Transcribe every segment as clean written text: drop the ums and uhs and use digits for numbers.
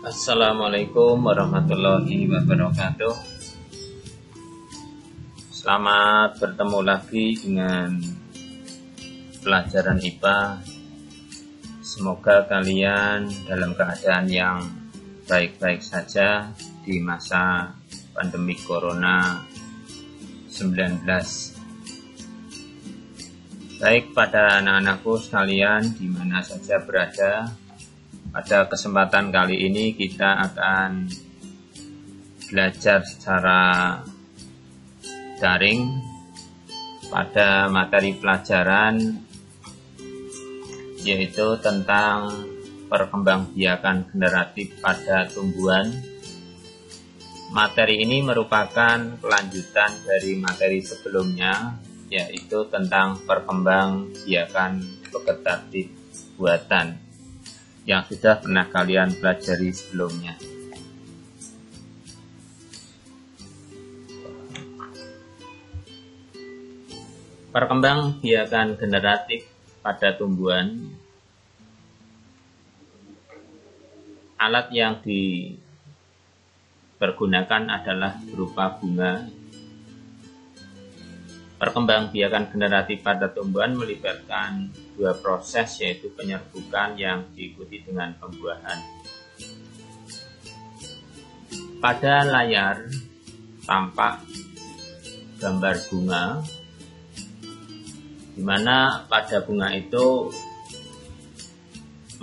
Assalamualaikum warahmatullahi wabarakatuh. Selamat bertemu lagi dengan pelajaran IPA. Semoga kalian dalam keadaan yang baik-baik saja di masa pandemi Corona 19. Baik pada anak-anakku sekalian di mana saja berada. Pada kesempatan kali ini kita akan belajar secara daring pada materi pelajaran yaitu tentang perkembangbiakan generatif pada tumbuhan. Materi ini merupakan kelanjutan dari materi sebelumnya yaitu tentang perkembangbiakan vegetatif buatan yang sudah pernah kalian pelajari sebelumnya. Perkembangbiakan generatif pada tumbuhan. Alat yang dipergunakan adalah berupa bunga. Perkembangbiakan generatif pada tumbuhan melibatkan dua proses yaitu penyerbukan yang diikuti dengan pembuahan. Pada layar tampak gambar bunga di mana pada bunga itu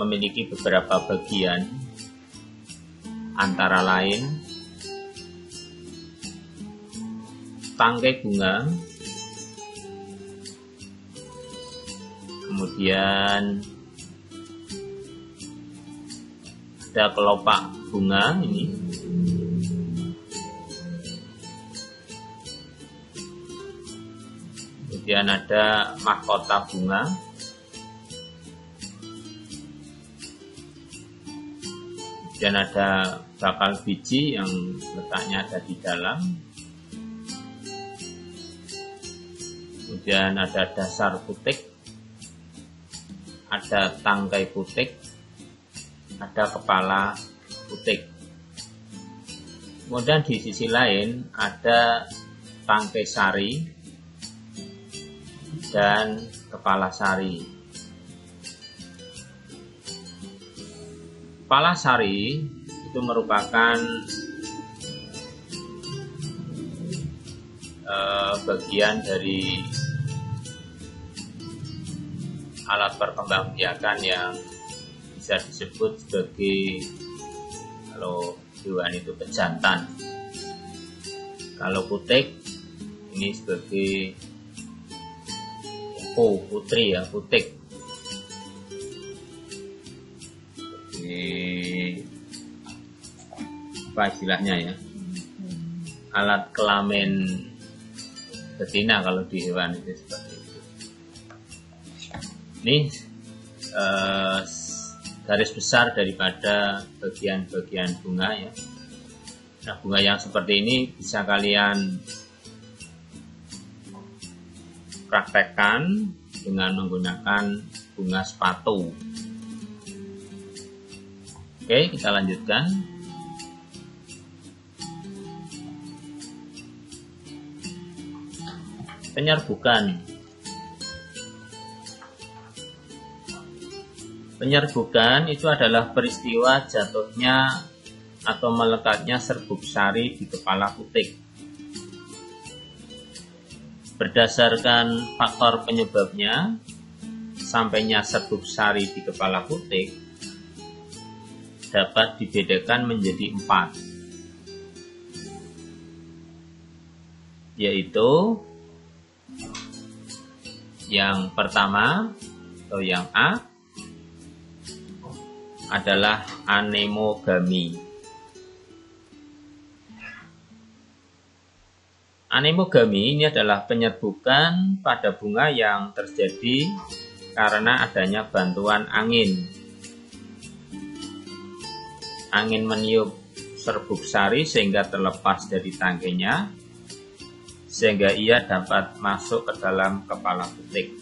memiliki beberapa bagian antara lain tangkai bunga, kemudian ada kelopak bunga ini, kemudian ada mahkota bunga, kemudian ada bakal biji yang letaknya ada di dalam, kemudian ada dasar putik, ada tangkai putik, ada kepala putik. Kemudian di sisi lain ada tangkai sari dan kepala sari. Kepala sari itu merupakan bagian dari alat perkembangbiakan yang bisa disebut sebagai, kalau hewan itu pejantan, kalau putik ini sebagai putri ya, putik. Ini apa istilahnya ya, alat kelamin betina kalau di hewan itu seperti itu. Ini garis besar daripada bagian-bagian bunga ya. Nah, bunga yang seperti ini bisa kalian praktekkan dengan menggunakan bunga sepatu. Oke, kita lanjutkan. Penyerbukan. Penyerbukan itu adalah peristiwa jatuhnya atau melekatnya serbuk sari di kepala putik. Berdasarkan faktor penyebabnya, sampainya serbuk sari di kepala putik dapat dibedakan menjadi 4. Yaitu yang pertama atau yang A adalah anemogami. Anemogami ini adalah penyerbukan pada bunga yang terjadi karena adanya bantuan angin. Angin meniup serbuk sari sehingga terlepas dari tangkainya, sehingga ia dapat masuk ke dalam kepala putik.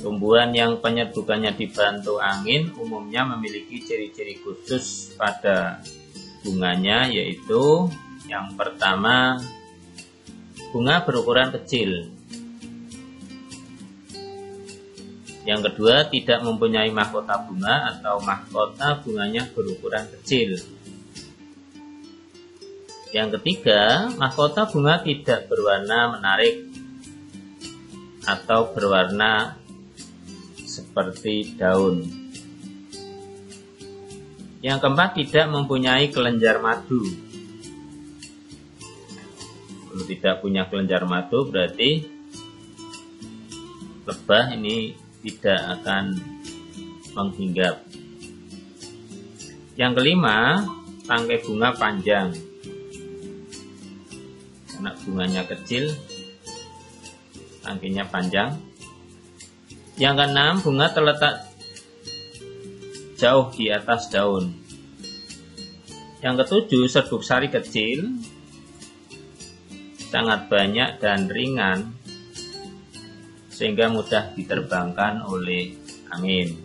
Tumbuhan yang penyerbukannya dibantu angin umumnya memiliki ciri-ciri khusus pada bunganya, yaitu yang pertama, bunga berukuran kecil. Yang kedua, tidak mempunyai mahkota bunga atau mahkota bunganya berukuran kecil. Yang ketiga, mahkota bunga tidak berwarna menarik atau berwarna seperti daun. Yang keempat, tidak mempunyai kelenjar madu. Kalau tidak punya kelenjar madu berarti lebah ini tidak akan menghinggap. Yang kelima, tangkai bunga panjang. Karena bunganya kecil, tangkainya panjang. Yang keenam, bunga terletak jauh di atas daun. Yang ketujuh, serbuk sari kecil, sangat banyak dan ringan, sehingga mudah diterbangkan oleh angin.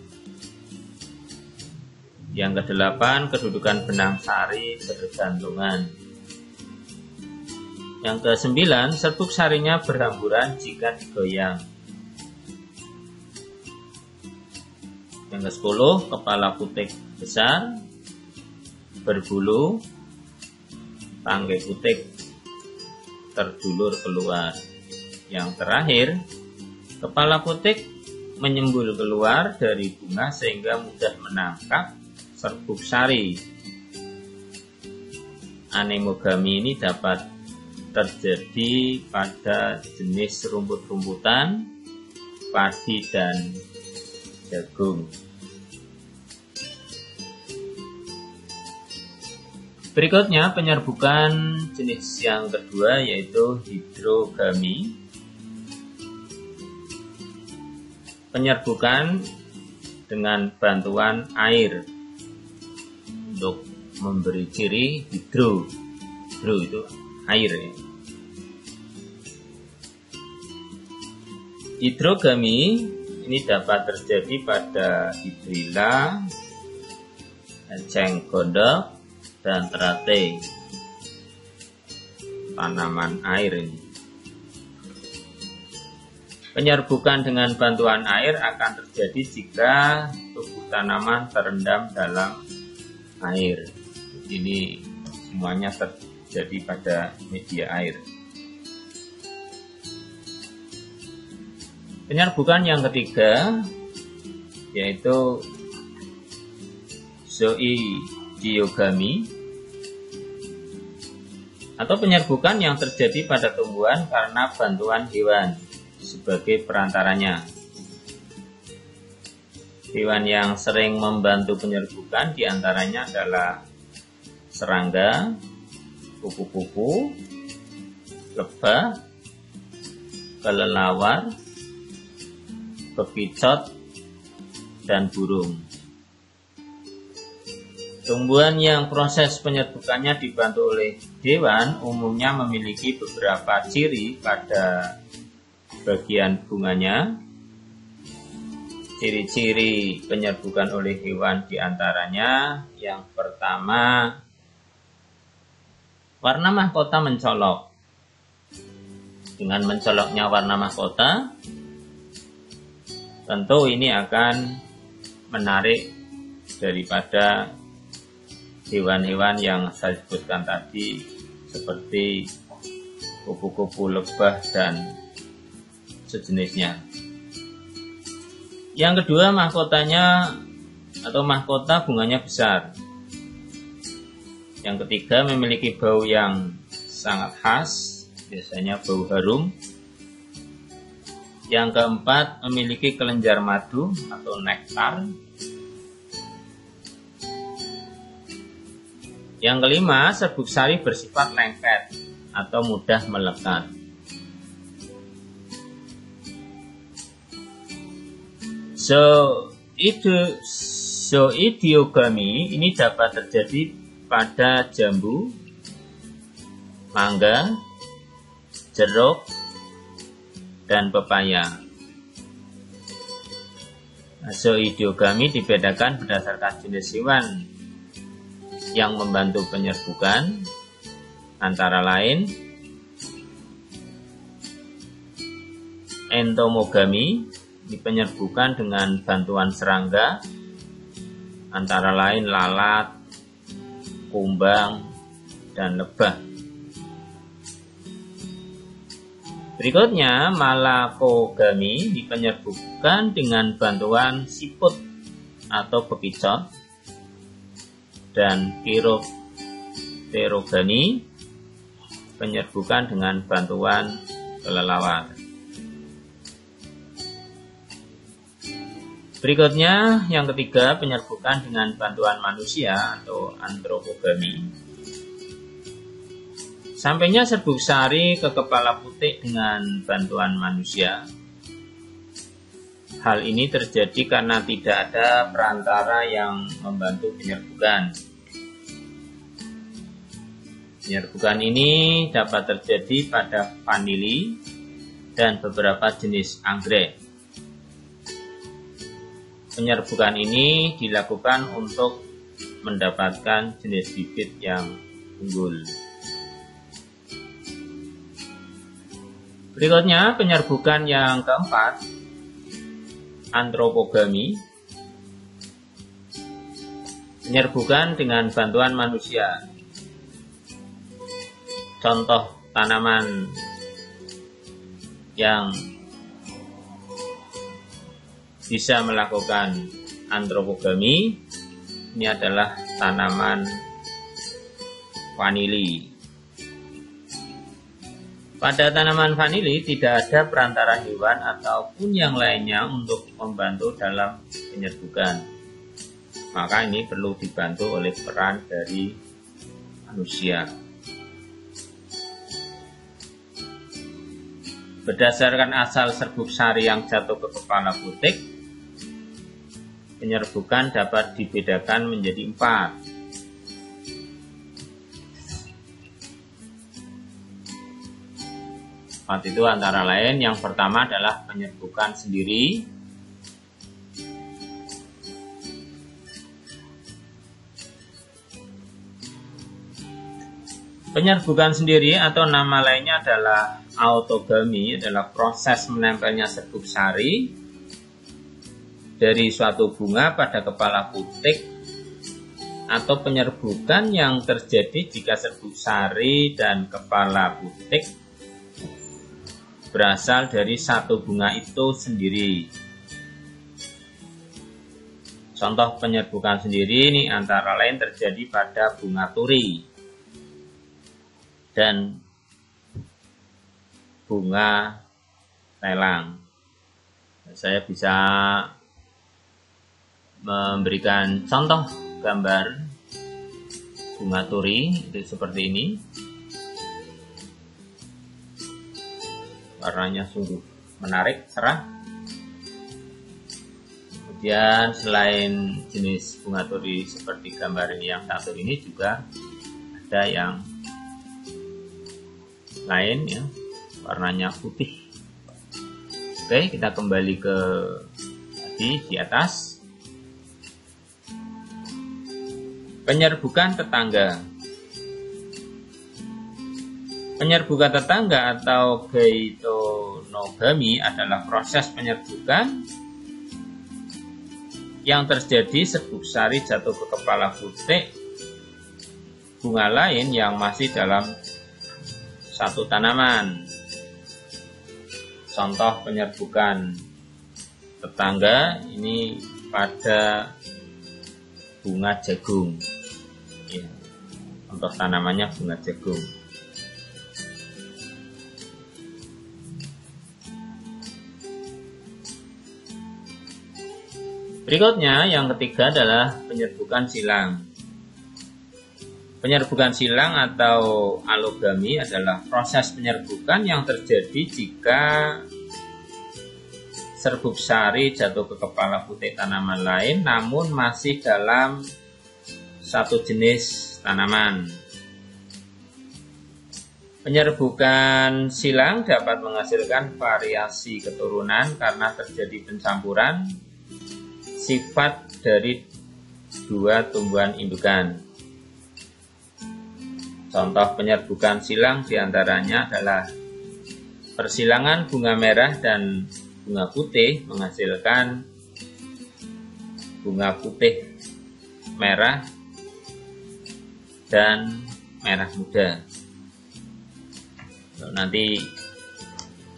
Yang kedelapan, kedudukan benang sari bergantungan. Yang kesembilan, serbuk sarinya berhamburan jika digoyang. Yang ke-10, kepala putik besar, berbulu, tangkai putik terdulur keluar. Yang terakhir, kepala putik menyembul keluar dari bunga sehingga mudah menangkap serbuk sari. Anemogami ini dapat terjadi pada jenis rumput-rumputan, padi, dan jagung. Berikutnya penyerbukan jenis yang kedua, yaitu hidrogami. Penyerbukan dengan bantuan air untuk memberi ciri hidro. Hidro itu air ya. Hidrogami ini dapat terjadi pada hidrilla, enceng gondok, dan terate, tanaman air ini. Penyerbukan dengan bantuan air akan terjadi jika tubuh tanaman terendam dalam air. Ini semuanya terjadi pada media air. Penyerbukan yang ketiga yaitu zoidiogami, atau penyerbukan yang terjadi pada tumbuhan karena bantuan hewan sebagai perantaranya. Hewan yang sering membantu penyerbukan diantaranya adalah serangga, kupu-kupu, lebah, kelelawar, bekicot, dan burung. Tumbuhan yang proses penyerbukannya dibantu oleh hewan umumnya memiliki beberapa ciri pada bagian bunganya. Ciri-ciri penyerbukan oleh hewan diantaranya yang pertama, warna mahkota mencolok. Dengan mencoloknya warna mahkota, tentu ini akan menarik daripada hewan-hewan yang saya sebutkan tadi, seperti kupu-kupu, lebah, dan sejenisnya. Yang kedua, mahkotanya atau mahkota bunganya besar. Yang ketiga, memiliki bau yang sangat khas, biasanya bau harum. Yang keempat, memiliki kelenjar madu atau nektar. Yang kelima, serbuk sari bersifat lengket atau mudah melekat. Zoidiogami ini dapat terjadi pada jambu, mangga, jeruk, dan pepaya. Zooidiogami dibedakan berdasarkan jenis hewan yang membantu penyerbukan, antara lain entomogami, dipenyerbukan dengan bantuan serangga, antara lain lalat, kumbang, dan lebah. Berikutnya, malakogami dipenyerbukan dengan bantuan siput atau bekicot, dan chiropterogami penyerbukan dengan bantuan kelelawar. Berikutnya, yang ketiga, penyerbukan dengan bantuan manusia atau antropogami. Sampainya serbuk sari ke kepala putik dengan bantuan manusia. Hal ini terjadi karena tidak ada perantara yang membantu penyerbukan. Penyerbukan ini dapat terjadi pada vanili dan beberapa jenis anggrek. Penyerbukan ini dilakukan untuk mendapatkan jenis bibit yang unggul. Berikutnya, penyerbukan yang keempat, antropogami. Penyerbukan dengan bantuan manusia. Contoh tanaman yang bisa melakukan antropogami ini adalah tanaman vanili. Pada tanaman vanili tidak ada perantara hewan ataupun yang lainnya untuk membantu dalam penyerbukan. Maka ini perlu dibantu oleh peran dari manusia. Berdasarkan asal serbuk sari yang jatuh ke kepala putik, penyerbukan dapat dibedakan menjadi 4. Itu antara lain, yang pertama adalah penyerbukan sendiri. Penyerbukan sendiri atau nama lainnya adalah autogami, adalah proses menempelnya serbuk sari dari suatu bunga pada kepala putik, atau penyerbukan yang terjadi jika serbuk sari dan kepala putik berasal dari satu bunga itu sendiri. Contoh penyerbukan sendiri ini antara lain terjadi pada bunga turi dan bunga telang. Saya bisa memberikan contoh gambar bunga turi itu seperti ini. Warnanya sungguh menarik, cerah. Kemudian selain jenis bunga turi seperti gambar ini yang satu ini, juga ada yang lain ya, warnanya putih. Oke, kita kembali ke di atas. Penyerbukan tetangga. Penyerbukan tetangga atau geitonogami adalah proses penyerbukan yang terjadi serbuk sari jatuh ke kepala putik bunga lain yang masih dalam satu tanaman. Contoh penyerbukan tetangga ini pada bunga jagung. Ya, contoh tanamannya bunga jagung. Berikutnya, yang ketiga adalah penyerbukan silang. Penyerbukan silang atau alogami adalah proses penyerbukan yang terjadi jika serbuk sari jatuh ke kepala putik tanaman lain namun masih dalam satu jenis tanaman. Penyerbukan silang dapat menghasilkan variasi keturunan karena terjadi pencampuran sifat dari dua tumbuhan indukan. Contoh penyerbukan silang diantaranya adalah persilangan bunga merah dan bunga putih menghasilkan bunga putih merah dan merah muda. Nanti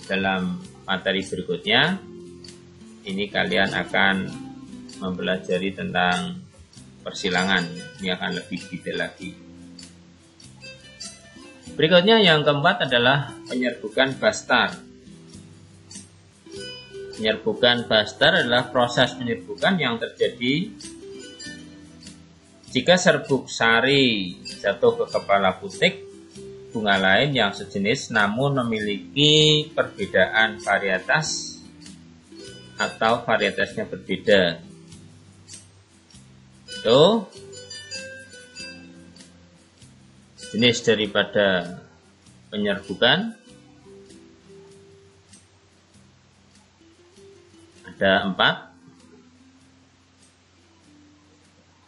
dalam materi berikutnya ini kalian akan mempelajari tentang persilangan. Ini akan lebih detail lagi. Berikutnya yang keempat adalah penyerbukan bastar. Penyerbukan bastar adalah proses penyerbukan yang terjadi jika serbuk sari jatuh ke kepala putik bunga lain yang sejenis namun memiliki perbedaan varietas atau varietasnya berbeda. Itu jenis daripada penyerbukan. Ada 4.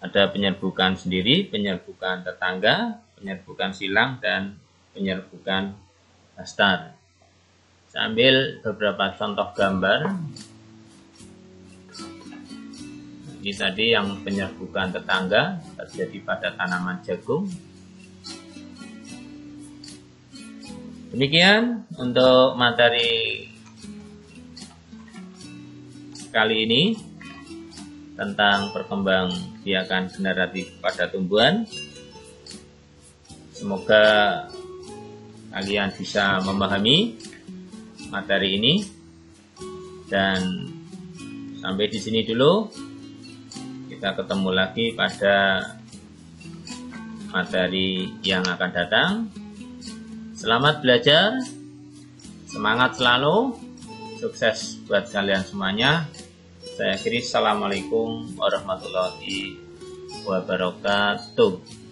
Ada penyerbukan sendiri, penyerbukan tetangga, penyerbukan silang, dan penyerbukan bastar. Saya ambil beberapa contoh gambar. Ini tadi yang penyerbukan tetangga terjadi pada tanaman jagung. Demikian untuk materi kali ini tentang perkembangbiakan generatif pada tumbuhan. Semoga kalian bisa memahami materi ini, dan sampai di sini dulu. Kita ketemu lagi pada materi yang akan datang. Selamat belajar, semangat selalu, sukses buat kalian semuanya. Saya akhiri, assalamualaikum warahmatullahi wabarakatuh.